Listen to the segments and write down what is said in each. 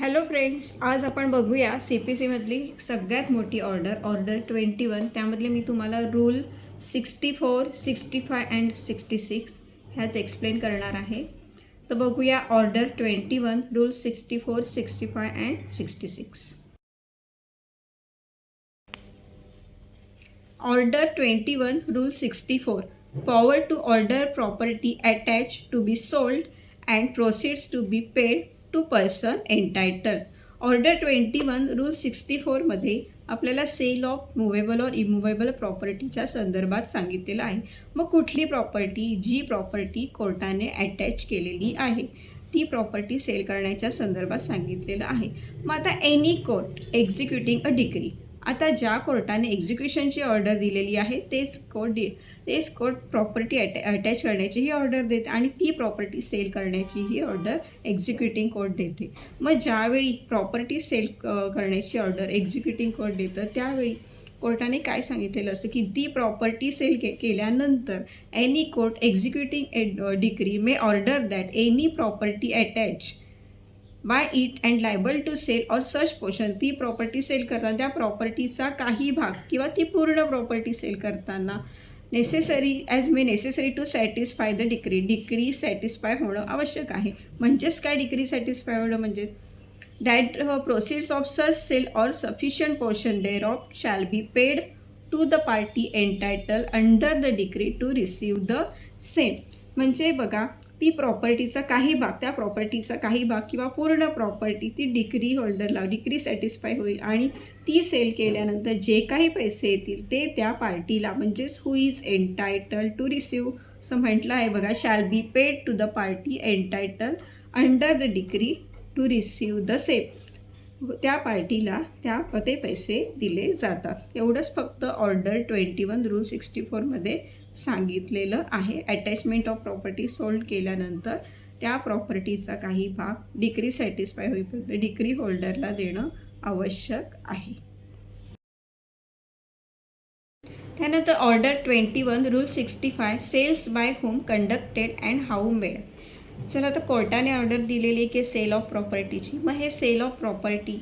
Hello friends, आज आपण बघूया CPC मधली सगळ्यात मोठी ऑर्डर 21. त्यामधले मी तुम्हाला रूल 64, 65 अँड 66 ह्याच एक्सप्लेन करणार आहे. तर बघूया order 21, rule 64, 65 and 66. Order 21, rule 64. Power to order property attach to be sold and proceeds to be paid to person entitle. Order 21 rule 64मध्ये आपल्याला सेल ऑफ मुवेबल और इमुवेबल प्रॉपर्टीच्या संदर्भात सांगितलेलं आहे. मग कुठली प्रॉपर्टी, जी प्रॉपर्टी कोर्टाने अटॅच केलेली आहे ती प्रॉपर्टी सेल करण्याच्या संदर्भात सांगितलेलं आहे. मग आता any court executing a degree, आता ज्या कोर्टाने एक्झिक्युशनची ऑर्डर दिलेली आहे तेच कोर्ट प्रॉपर्टी अटॅच करण्याची ही ऑर्डर देते आणि ती प्रॉपर्टी सेल करण्याची ही ऑर्डर एक्झिक्युटिंग कोर्ट देते. मग ज्यावेळी प्रॉपर्टी सेल करण्याची ऑर्डर एक्झिक्युटिंग कोर्ट देतं त्यावेळी कोर्टाने काय सांगितलेलं असतं की ती प्रॉपर्टी सेल केल्यानंतर any court executing decree may order that any property attached by it and liable to sale or such portion, ती प्रॉपर्टी सेल करताना त्या प्रॉपर्टीचा काही भाग किंवा ती पूर्ण प्रॉपर्टी सेल करताना necessary to satisfy the decree satisfy होणं आवश्यक आहे. म्हणजेच काय डिक्री सॅटिस्फाय होणं म्हणजे that proceeds of such sale or sufficient portion thereof shall be paid to the party entitled under the decree to receive the same. म्हणजे बघा, ती प्रॉपर्टीचा काही भाग, त्या प्रॉपर्टीचा काही भाग किंवा पूर्ण प्रॉपर्टी ती डिक्री सॅटिस्फाय होईल आणि ती सेल केल्यानंतर जे काही पैसे येतील ते त्या पार्टीला, म्हणजेच who is entitled to receive असं म्हटलं आहे बघा, shall be paid to the party entitled under the decree to receive the same, त्या पार्टीला ते पैसे दिले जातात. एवढंच फक्त ऑर्डर 21 रूल 64मध्ये सांगितलेलं आहे. अटॅचमेंट ऑफ प्रॉपर्टी सोल्ड केल्यानंतर त्या प्रॉपर्टीचा काही भाग डिक्री सॅटिस्फाय होईपर्यंत डिक्री होल्डरला देणं आवश्यक आहे. त्यानंतर order 21 rule 65 sales by whom conducted and how made. चला, आता कोर्टाने ऑर्डर दिलेली की सेल ऑफ प्रॉपर्टीची. मग हे सेल ऑफ प्रॉपर्टी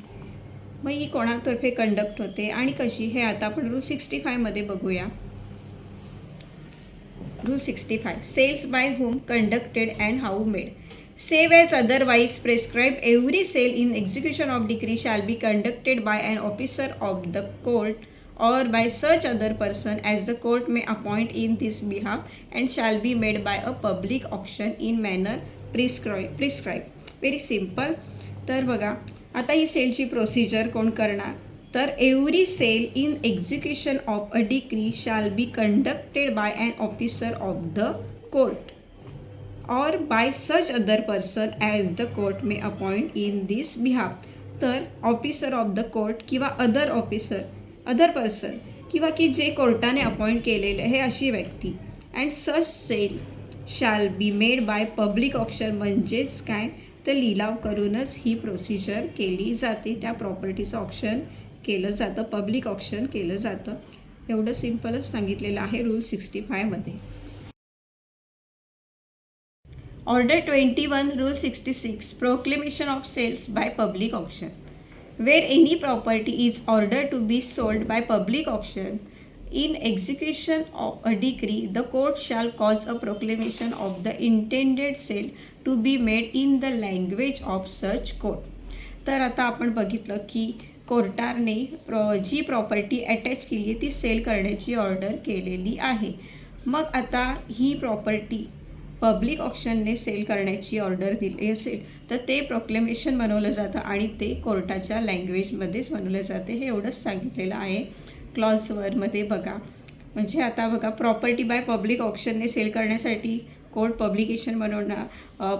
मग ही कोणातर्फे कंडक्ट होते आणि कशी, हे आता आपण रूल 65मध्ये बघूया. Rule 65. Sales by whom conducted and how made. Save as otherwise prescribed, every sale in execution of decree shall be conducted by an officer of the court or by such other person as the court may appoint in this behalf and shall be made by a public auction in manner prescribed. Very simple. तर बघा, आता ही सेलची procedure कोण करणार, तर every sale in execution of a decree shall be conducted by an officer of the court or by such other person as the court may appoint in this behalf. तर officer of the court किंवा other person किंवा की जे कोर्टाने appoint केलेले हे अशी व्यक्ती. And such sale shall be made by public auction, म्हणजेच काय तर लिलाव करूनच ही प्रोसिजर केली जाते. त्या प्रॉपर्टीचं ऑक्शन केलं जातं, पब्लिक ऑक्शन केलं जातं. एवढं सिम्पलच सांगितलेलं आहे रूल 65मध्ये. Order 21 rule 66 proclamation of sales by public auction. Where any property is order to be sold by public auction in execution of a decree, the court shall cause a proclamation of the intended sale to be made in the language of such court. तर आता आपण बघितलं की कोर्टाने जी property attach केली आहे ती sale करण्याची ऑर्डर केलेली आहे. मग आता ही प्रॉपर्टी पब्लिक ऑक्शनने सेल करण्याची ऑर्डर दिली असेल तर ते प्रोक्लेमेशन बनवलं जातं आणि ते कोर्टाच्या लँग्वेजमध्येच बनवलं जाते. हे एवढंच सांगितलेलं आहे क्लॉज 1मध्ये बघा. म्हणजे आता बघा, प्रॉपर्टी बाय पब्लिक ऑक्शनने सेल करण्यासाठी कोर्ट पब्लिकेशन बनवणार,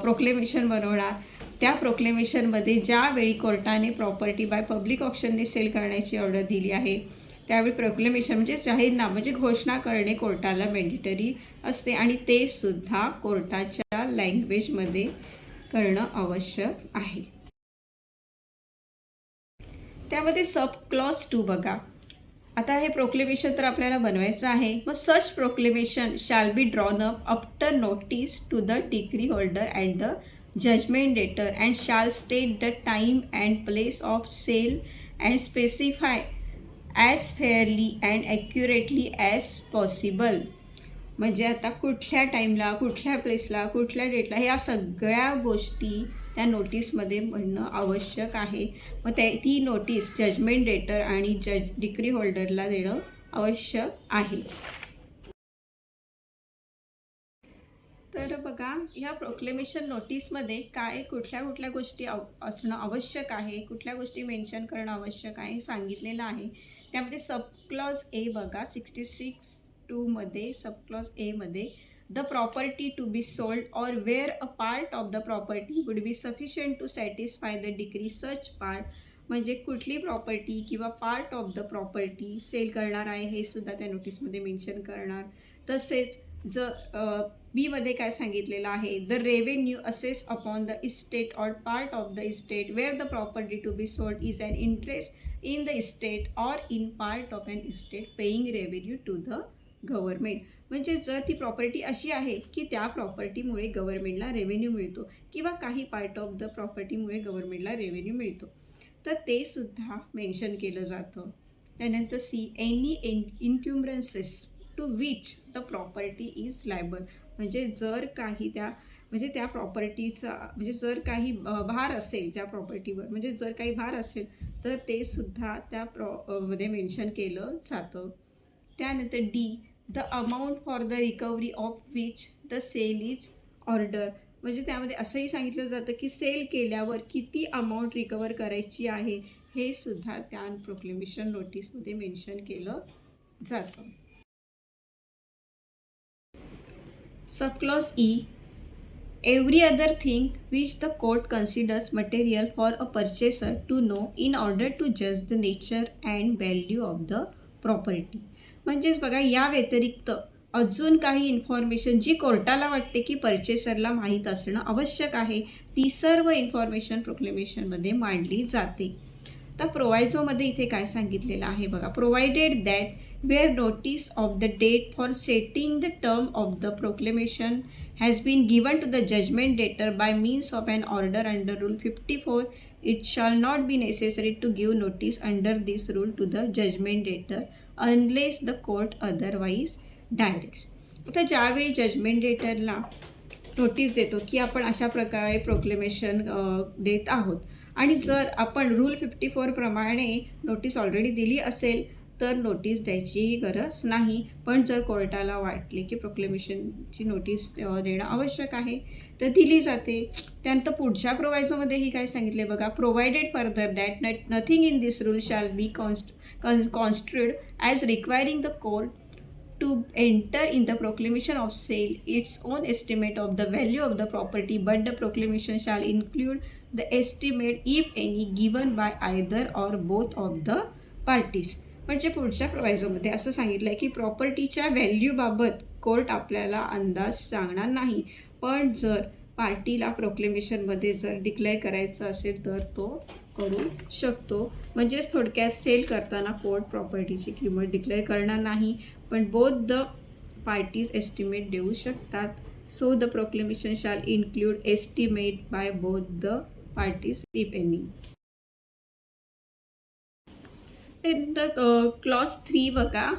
प्रोक्लेमेशन बनवणार. त्या प्रोक्लेमेशनमध्ये ज्यावेळी कोर्टाने प्रॉपर्टी बाय पब्लिक ऑक्शनने सेल करण्याची ऑर्डर दिली आहे त्यावेळी प्रोक्लेमेशन म्हणजे जाहीरनामा म्हणजे घोषणा करणे कोर्टाला मॅन्डेटरी असते आणि ते सुद्धा कोर्टाच्या लँग्वेजमध्ये करणं आवश्यक आहे. त्यामध्ये सब क्लॉज 2 बघा. आता हे प्रोक्लेमेशन तर आपल्याला बनवायचं आहे. मग such proclamation shall be drawn up after notice to the decree holder and the judgment debtor and shall state the time and place of sale and specify as fairly and accurately as possible. म्हणजे आता कुठल्या टाईमला, कुठल्या प्लेसला, कुठल्या डेटला, ह्या सगळ्या गोष्टी त्या नोटीसमध्ये म्हणणं आवश्यक आहे. मग ती नोटीस जजमेंट डेटर आणि डिक्री होल्डरला देणं आवश्यक आहे. तर बघा, ह्या प्रोक्लेमेशन नोटीसमध्ये काय कुठल्या कुठल्या गोष्टी असणं आवश्यक आहे, कुठल्या गोष्टी मेन्शन करणं आवश्यक आहे सांगितलेलं आहे. त्यामध्ये सबक्लॉज ए बघा 66(2) सबक्लॉज एमध्ये the property to be sold or where a part of the property would be sufficient to satisfy the decree such part. म्हणजे कुठली प्रॉपर्टी किंवा part of the property sale करणार आहे हे सुद्धा त्या नोटीसमध्ये मेन्शन करणार. तसेच बीमध्ये काय सांगितलेलं आहे, the revenue assessed upon the estate or part of the estate where the property to be sold is an interest in the estate or in part of an estate paying revenue to the government. म्हणजे जर ती property अशी आहे की त्या प्रॉपर्टीमुळे गव्हर्मेंटला revenue मिळतो किंवा काही पार्ट ऑफ द प्रॉपर्टीमुळे गव्हर्मेंटला रेव्हेन्यू मिळतो, तर ते सुद्धा मेन्शन केलं जातं. त्यानंतर any encumbrances to which the property is liable. म्हणजे जर काही त्या प्रॉपर्टीचा जर काही भार असेल ज्या प्रॉपर्टीवर, म्हणजे जर काही भार असेल तर ते सुद्धा त्या मध्ये मेन्शन केलं जातं. त्यानंतर D, the amount for the recovery of which the sale is order. म्हणजे त्यामध्ये असंही सांगितलं जातं की सेल केल्यावर किती अमाऊंट रिकवर करायची आहे हे सुद्धा त्या प्रोक्लेमेशन नोटीसमध्ये मेन्शन केलं जातं. Subclause E, every other thing which the court considers material for a purchaser to know in order to जज the nature and value of the property. म्हणजेच बघा, या व्यतिरिक्त अजून काही इन्फॉर्मेशन जी कोर्टाला वाटते की परचेसरला माहीत असणं आवश्यक आहे, ती सर्व इन्फॉर्मेशन प्रोक्लेमेशनमध्ये मांडली जाते. तर प्रोवायझोमध्ये इथे काय सांगितलेलं आहे बघा, provided that where notice of the date for setting the term of the proclamation has been given to the judgment debtor by means of an order under Rule 54, it shall not be necessary to give notice under this rule to the judgment debtor unless the court otherwise directs. आता ज्यावेळी judgement डेटरला notice देतो की आपण अशा प्रकारे proclamation देत आहोत आणि जर आपण रूल 54 प्रमाणे नोटीस ऑलरेडी दिली असेल तर नोटीस द्यायची गरज नाही. पण जर कोर्टाला वाटले की प्रोक्लेमेशनची नोटीस देणं आवश्यक आहे तर दिली जाते. त्यानंतर पुढच्या प्रोवायझोमध्येही काय सांगितले बघा, provided further that nothing in this rule shall be construed as requiring the court to enter in the proclamation of sale its own estimate of the value of the property, but the proclamation shall include the estimate, if any, given by either or both of the parties. म्हणजे पुढच्या प्रोवायझोमध्ये असं सांगितलं आहे की प्रॉपर्टीच्या व्हॅल्यूबाबत court आपल्याला अंदाज सांगणार नाही, पण जर पार्टीला प्रोक्लेमेशनमध्ये जर डिक्लेअर करायचं असेल तर तो करू शकतो. म्हणजेच थोडक्यात सेल करताना कोर्ट प्रॉपर्टीची किंमत डिक्लेअर करणार नाही, पण बोथ द पार्टीज एस्टिमेट देऊ शकतात. So the proclamation shall include estimate by both the parties if any. Clause 3 बघा,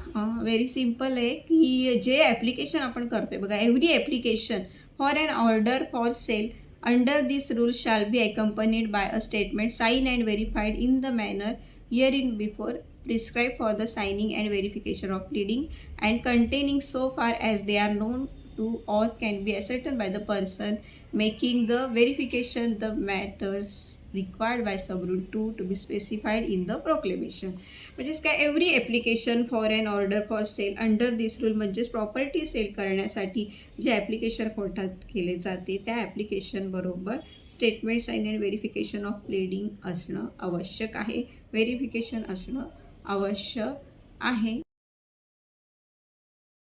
व्हेरी सिम्पल आहे की जे ॲप्लिकेशन आपण करतो आहे बघा, every application for an order for sale under this rule shall be accompanied by a statement signed and verified in the manner herein before prescribed for the signing and verification of pleading and containing so far as they are known to or can be ascertained by the person making the verification the matters required by subrule 2 to be specified in the proclamation. म्हणजेच काय, every application for an order for sale under this rule, म्हणजेच property sale करण्यासाठी जे application कोर्टात केले जाते त्या ॲप्लिकेशनबरोबर statement sign and verification of pleading असणं आवश्यक आहे, व्हेरिफिकेशन असणं आवश्यक आहे.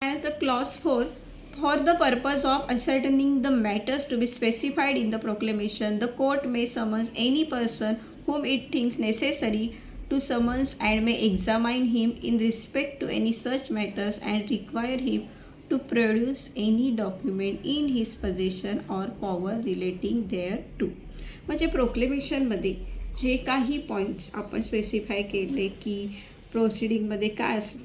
त्यानंतर clause 4, for the purpose of ascertaining the matters to be specified in the proclamation, the court may summons any person whom it thinks necessary to summons and may examine him in respect to any such matters and require him to produce any document in his possession or power relating thereto. म्हणजे प्रोक्लेमेशनमध्ये जे काही points आपण specify केले की प्रोसिडिंगमध्ये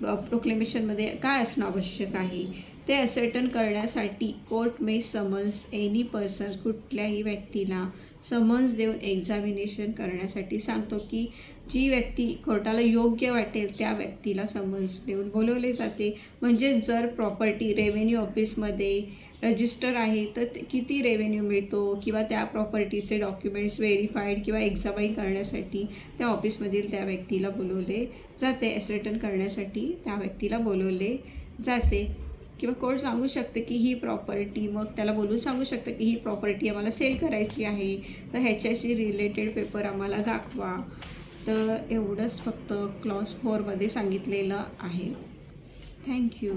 प्रोक्लेमेशनमध्ये काय असणं आवश्यक आहे ते असर्टन करण्यासाठी कोर्ट मे समन्स एनी पर्सन, कुठल्याही व्यक्तीला समन्स देऊन एक्झामिनेशन करण्यासाठी सांगतो की जी व्यक्ती कोर्टाला योग्य वाटेल त्या व्यक्तीला समन्स देऊन बोलवले जाते. म्हणजे जर प्रॉपर्टी रेव्हेन्यू ऑफिसमध्ये रजिस्टर आहे तर किती रेव्हेन्यू मिळतो किंवा त्या प्रॉपर्टीचे डॉक्युमेंट्स व्हेरीफाईड किंवा एक्झामाईन करण्यासाठी त्या ऑफिसमधील त्या व्यक्तीला बोलवले जाते, ॲसर्टन करण्यासाठी त्या व्यक्तीला बोलवले जाते. किंवा कोर्ट सांगू शकते की ही प्रॉपर्टी, मग त्याला बोलून सांगू शकतं की ही प्रॉपर्टी आम्हाला सेल करायची आहे तर ह्याच्याशी रिलेटेड पेपर आम्हाला दाखवा. तर एवढंच फक्त क्लॉज 4मध्ये सांगितलेलं आहे. थँक्यू.